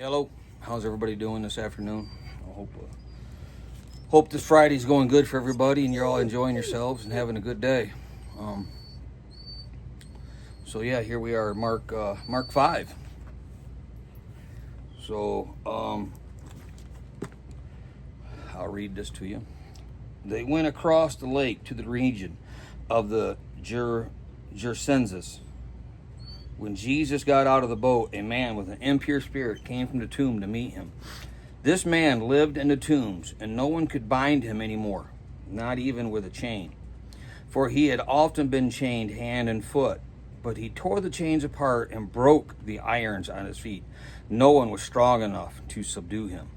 Hello, how's everybody doing this afternoon? I hope this Friday's going good for everybody and you're all enjoying yourselves and having a good day. Um, so yeah, here we are, Mark 5. So I'll read this to you. They went across the lake to the region of the Gerasens. When Jesus got out of the boat, a man with an impure spirit came from the tomb to meet him. This man lived in the tombs, and no one could bind him anymore, not even with a chain. For he had often been chained hand and foot, but he tore the chains apart and broke the irons on his feet. No one was strong enough to subdue him.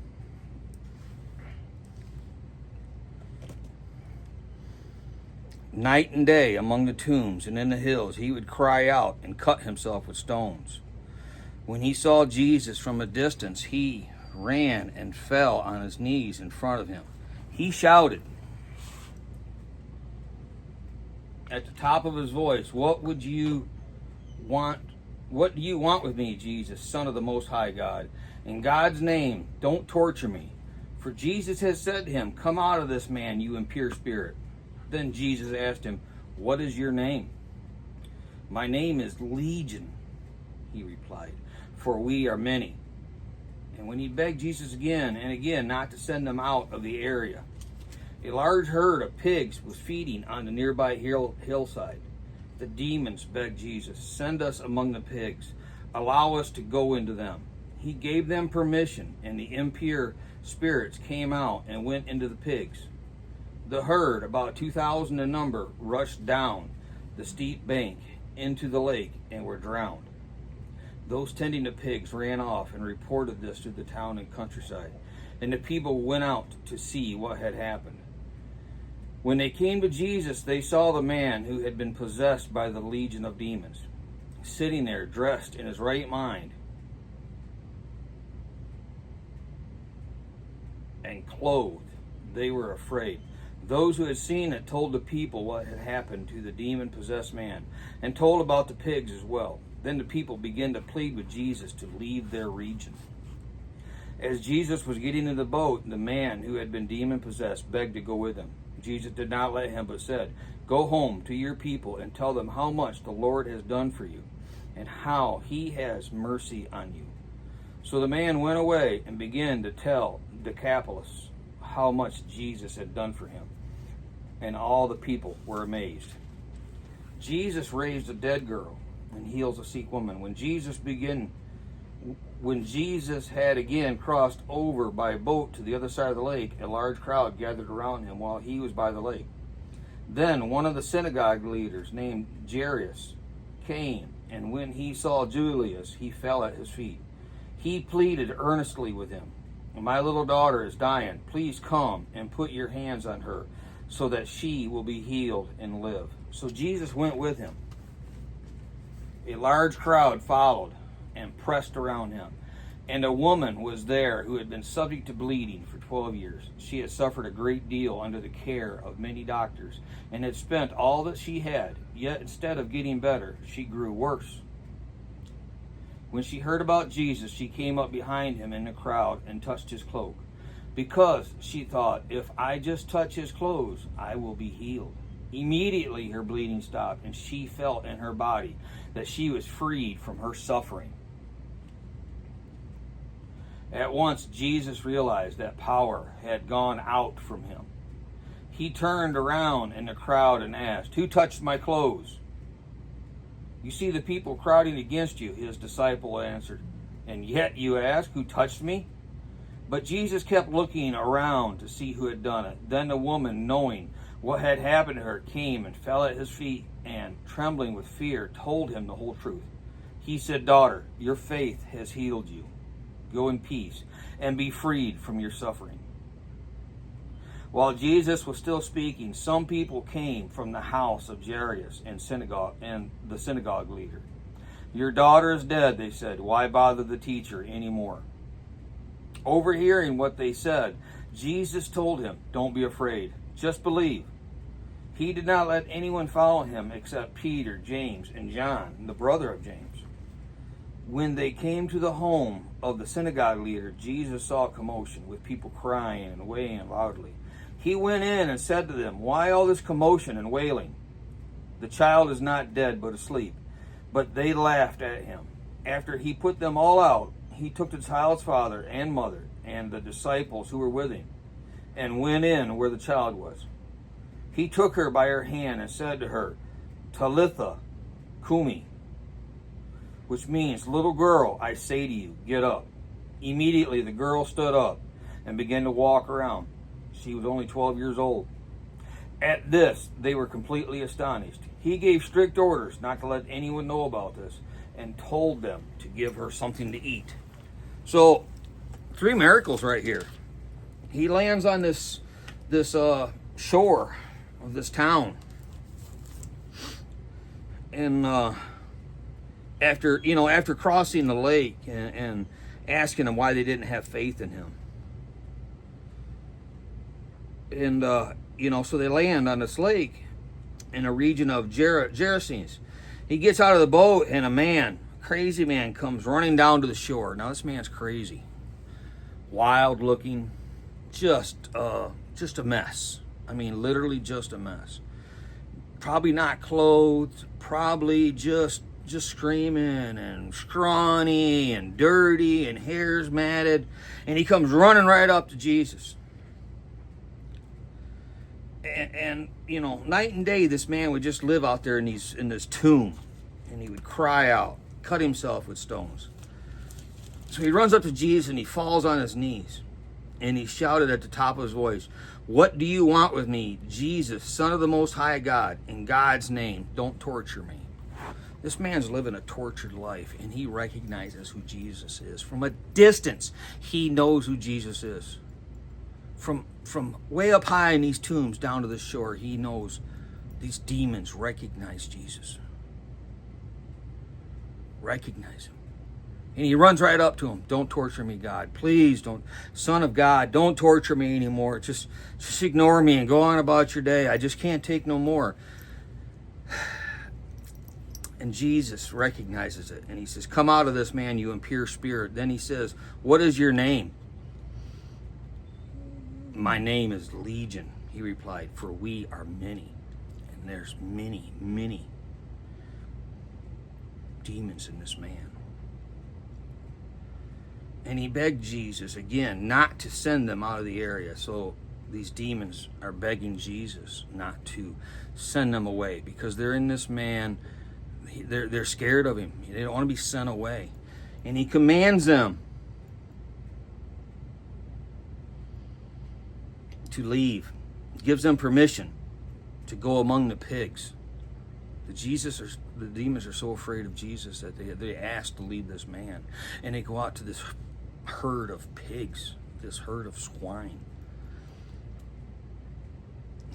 Night and day among the tombs and in the hills, he would cry out and cut himself with stones. When he saw Jesus from a distance, he ran and fell on his knees in front of him. He shouted at the top of his voice, "What do you want with me, Jesus, Son of the Most High God? In God's name, don't torture me." For Jesus has said to him, "Come out of this man, you impure spirit." Then Jesus asked him, "What is your name?" "My name is Legion," he replied, "for we are many." And when he begged Jesus again and again not to send them out of the area, a large herd of pigs was feeding on the nearby hillside. The demons begged Jesus, "Send us among the pigs. Allow us to go into them." He gave them permission, and the impure spirits came out and went into the pigs. The herd, about 2,000 in number, rushed down the steep bank into the lake and were drowned. Those tending the pigs ran off and reported this to the town and countryside, and the people went out to see what had happened. When they came to Jesus, they saw the man who had been possessed by the legion of demons, sitting there dressed in his right mind and clothed. They were afraid. Those who had seen it told the people what had happened to the demon-possessed man, and told about the pigs as well. Then the people began to plead with Jesus to leave their region. As Jesus was getting in the boat, the man who had been demon-possessed begged to go with him. Jesus did not let him, but said, "Go home to your people and tell them how much the Lord has done for you, and how he has mercy on you." So the man went away and began to tell Decapolis how much Jesus had done for him, and all the people were amazed. Jesus raised a dead girl and heals a sick woman. When Jesus had again crossed over by boat to the other side of the lake, a large crowd gathered around him while he was by the lake. Then one of the synagogue leaders, named Jairus, came, and when he saw Julius, he fell at his feet. He pleaded earnestly with him, "My little daughter is dying. Please come and put your hands on her, so that she will be healed and live." So Jesus went with him. A large crowd followed and pressed around him. And a woman was there who had been subject to bleeding for 12 years. She had suffered a great deal under the care of many doctors, and had spent all that she had. Yet instead of getting better, she grew worse. When she heard about Jesus, she came up behind him in the crowd and touched his cloak, because she thought, "If I just touch his clothes, I will be healed." Immediately her bleeding stopped, and she felt in her body that she was freed from her suffering. At once Jesus realized that power had gone out from him. He turned around in the crowd and asked, "Who touched my clothes?" "You see the people crowding against you," his disciple answered, "and yet you ask, 'Who touched me?'" But Jesus kept looking around to see who had done it. Then the woman, knowing what had happened to her, came and fell at his feet, and, trembling with fear, told him the whole truth. He said, "Daughter, your faith has healed you. Go in peace and be freed from your suffering." While Jesus was still speaking, some people came from the house of Jairus and the synagogue leader. "Your daughter is dead," they said. "Why bother the teacher anymore?" Overhearing what they said, Jesus told him, "Don't be afraid, just believe." He did not let anyone follow him except Peter, James, and John, the brother of James. When they came to the home of the synagogue leader, Jesus saw a commotion with people crying and wailing loudly. He went in and said to them, "Why all this commotion and wailing? The child is not dead, but asleep." But they laughed at him. After he put them all out, he took the child's father and mother and the disciples who were with him and went in where the child was. He took her by her hand and said to her, "Talitha Kumi," which means, "Little girl, I say to you, get up." Immediately the girl stood up and began to walk around. She was only 12 years old. At this, they were completely astonished. He gave strict orders not to let anyone know about this and told them to give her something to eat. So, 3 miracles right here. He lands on this shore of this town. And after crossing the lake and asking them why they didn't have faith in him. And, so they land on this lake in a region of Gerasenes. He gets out of the boat and a crazy man, comes running down to the shore. Now this man's crazy. Wild looking. Just a mess. I mean, literally just a mess. Probably not clothed. Probably just screaming and scrawny and dirty and hair's matted. And he comes running right up to Jesus. And night and day, this man would just live out there in this tomb. And he would cry out, cut himself with stones. So he runs up to Jesus and he falls on his knees. And he shouted at the top of his voice, "What do you want with me, Jesus, Son of the Most High God? In God's name, don't torture me." This man's living a tortured life, and he recognizes who Jesus is. From a distance, he knows who Jesus is. From way up high in these tombs down to the shore, he knows these demons recognize Jesus. Recognize him. And he runs right up to him. "Don't torture me, God. Please don't. Son of God, don't torture me anymore. Just ignore me and go on about your day. I just can't take no more." And Jesus recognizes it. And he says, "Come out of this man, you impure spirit." Then he says, "What is your name?" "My name is Legion," he replied, "for we are many." And there's many, many demons in this man. And he begged Jesus again not to send them out of the area. So these demons are begging Jesus not to send them away because they're in this man. They're scared of him. They don't want to be sent away. And he commands them to leave. He gives them permission to go among the pigs. The demons are so afraid of Jesus that they ask to lead this man. And they go out to this herd of pigs, this herd of swine.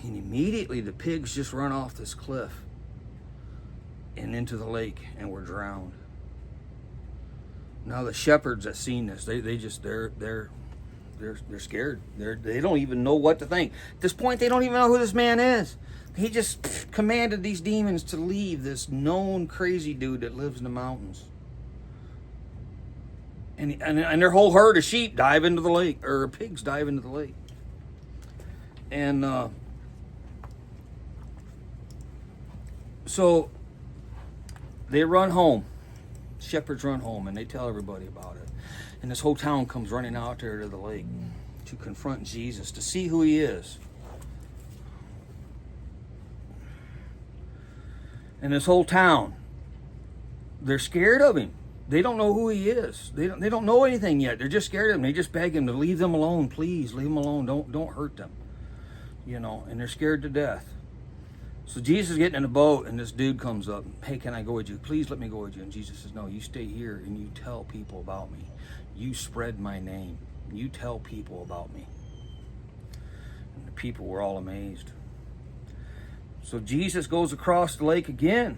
And immediately the pigs just run off this cliff and into the lake and were drowned. Now the shepherds that seen this, they're scared. They don't even know what to think. At this point, they don't even know who this man is. He just commanded these demons to leave this known crazy dude that lives in the mountains. And their whole herd of sheep dive into the lake, or pigs dive into the lake. And so they run home. Shepherds run home, and they tell everybody about it. And this whole town comes running out there to the lake to confront Jesus, to see who he is. And this whole town, they're scared of him. They don't know who he is. They don't know anything yet. They're just scared of him. They just beg him to leave them alone, please. Leave them alone. Don't hurt them. And they're scared to death. So Jesus is getting in a boat, and this dude comes up. "Hey, can I go with you? Please let me go with you." And Jesus says, "No, you stay here and you tell people about me. You spread my name. You tell people about me." And the people were all amazed. So Jesus goes across the lake again.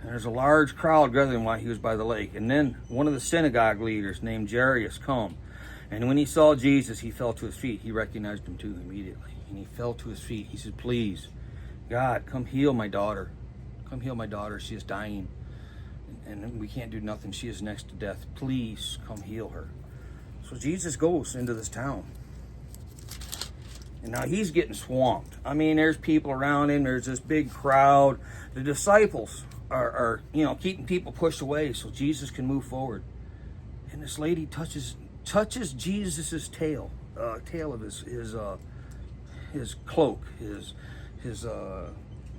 And there's a large crowd gathering while he was by the lake. And then one of the synagogue leaders named Jairus come. And when he saw Jesus, he fell to his feet. He recognized him too immediately. And he fell to his feet. He said, please, God, come heal my daughter. Come heal my daughter. She is dying. And we can't do nothing. She is next to death. Please come heal her. So Jesus goes into this town. And now he's getting swamped. I mean, there's people around him. There's this big crowd. The disciples are keeping people pushed away so Jesus can move forward. And this lady touches Jesus's tail of his cloak, his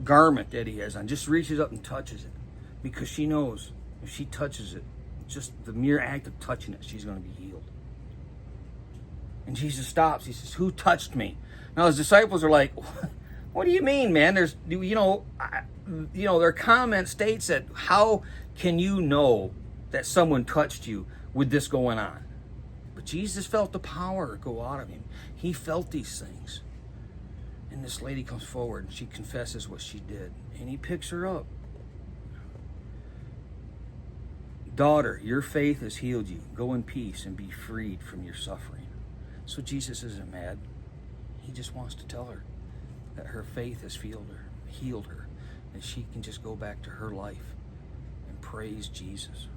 garment that he has on. Just reaches up and touches it, because she knows if she touches it, just the mere act of touching it, she's going to be healed. And Jesus stops. He says, "Who touched me?" Now his disciples are like, "What do you mean, man? There's their comment states that how can you know that someone touched you with this going on?" But Jesus felt the power go out of him. He felt these things. And this lady comes forward and she confesses what she did. And he picks her up. "Daughter, your faith has healed you. Go in peace and be freed from your suffering." So Jesus isn't mad. He just wants to tell her that her faith has healed her, that she can just go back to her life and praise Jesus.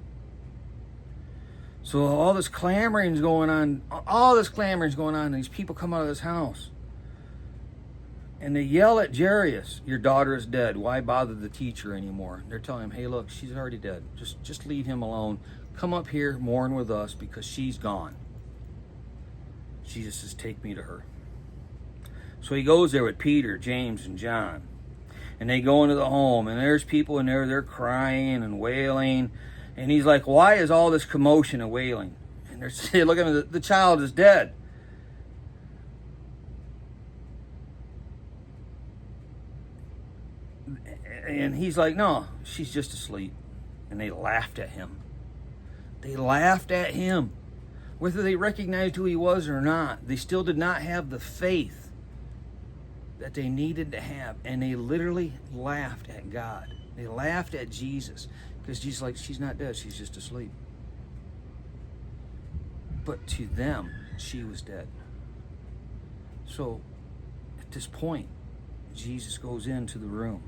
So all this clamoring is going on. And these people come out of this house. And they yell at Jairus, "Your daughter is dead. Why bother the teacher anymore?" They're telling him, "Hey, look, she's already dead. Just leave him alone. Come up here, mourn with us, because she's gone." Jesus says, "Take me to her." So he goes there with Peter, James, and John. And they go into the home, and there's people in there, they're crying and wailing. And he's like, "Why is all this commotion and wailing?" And they're saying, "Look at him, the child is dead." And he's like, "No, she's just asleep." And they laughed at him. They laughed at him. Whether they recognized who he was or not, they still did not have the faith that they needed to have. And they literally laughed at God. They laughed at Jesus. Because Jesus like, "She's not dead, she's just asleep." But to them, she was dead. So at this point, Jesus goes into the room.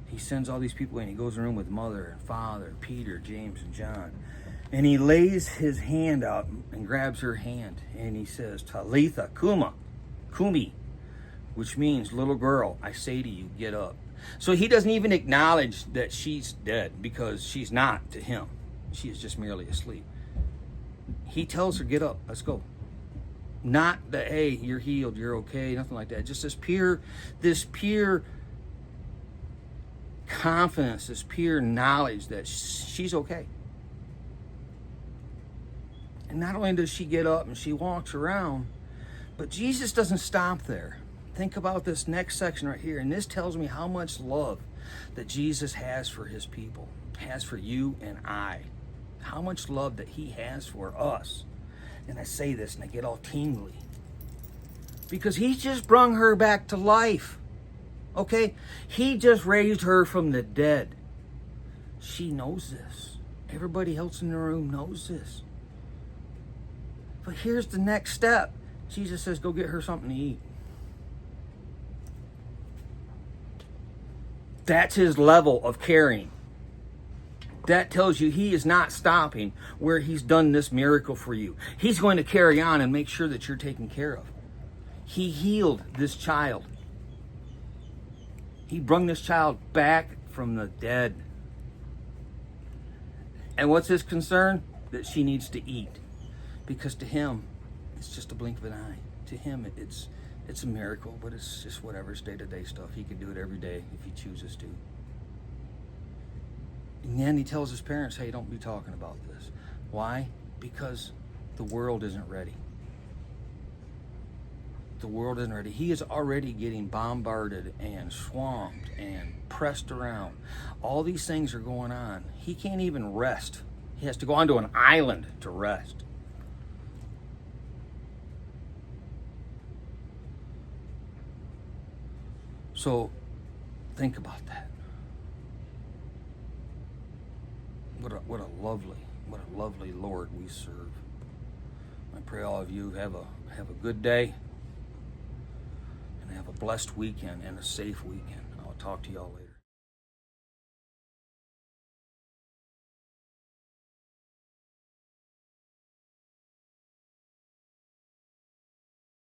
He sends all these people in. He goes in the room with Mother and Father, Peter, James, and John. And he lays his hand out and grabs her hand. And he says, "Talitha Kumi," which means, "Little girl, I say to you, get up." So he doesn't even acknowledge that she's dead, because she's not to him. She is just merely asleep. He tells her, "Get up, let's go." Not that, "Hey, you're healed, you're okay," nothing like that. Just this pure confidence, this pure knowledge that she's okay. And not only does she get up and she walks around, but Jesus doesn't stop there. Think about this next section right here. And this tells me how much love that Jesus has for his people, has for you and I. How much love that he has for us. And I say this and I get all tingly. Because he just brung her back to life. Okay? He just raised her from the dead. She knows this. Everybody else in the room knows this. But here's the next step. Jesus says, "Go get her something to eat." That's his level of caring. That tells you he is not stopping where he's done this miracle for you. He's going to carry on and make sure that you're taken care of. He healed this child. He brought this child back from the dead. And what's his concern? That she needs to eat. Because to him, it's just a blink of an eye. To him, it's a miracle, but it's just whatever, it's day-to-day stuff. He could do it every day if he chooses to. And then he tells his parents, "Hey, don't be talking about this." Why? Because the world isn't ready. The world isn't ready. He is already getting bombarded and swamped and pressed around. All these things are going on. He can't even rest. He has to go onto an island to rest. So think about that. What a lovely Lord we serve. I pray all of you have a good day and have a blessed weekend and a safe weekend. I'll talk to y'all later.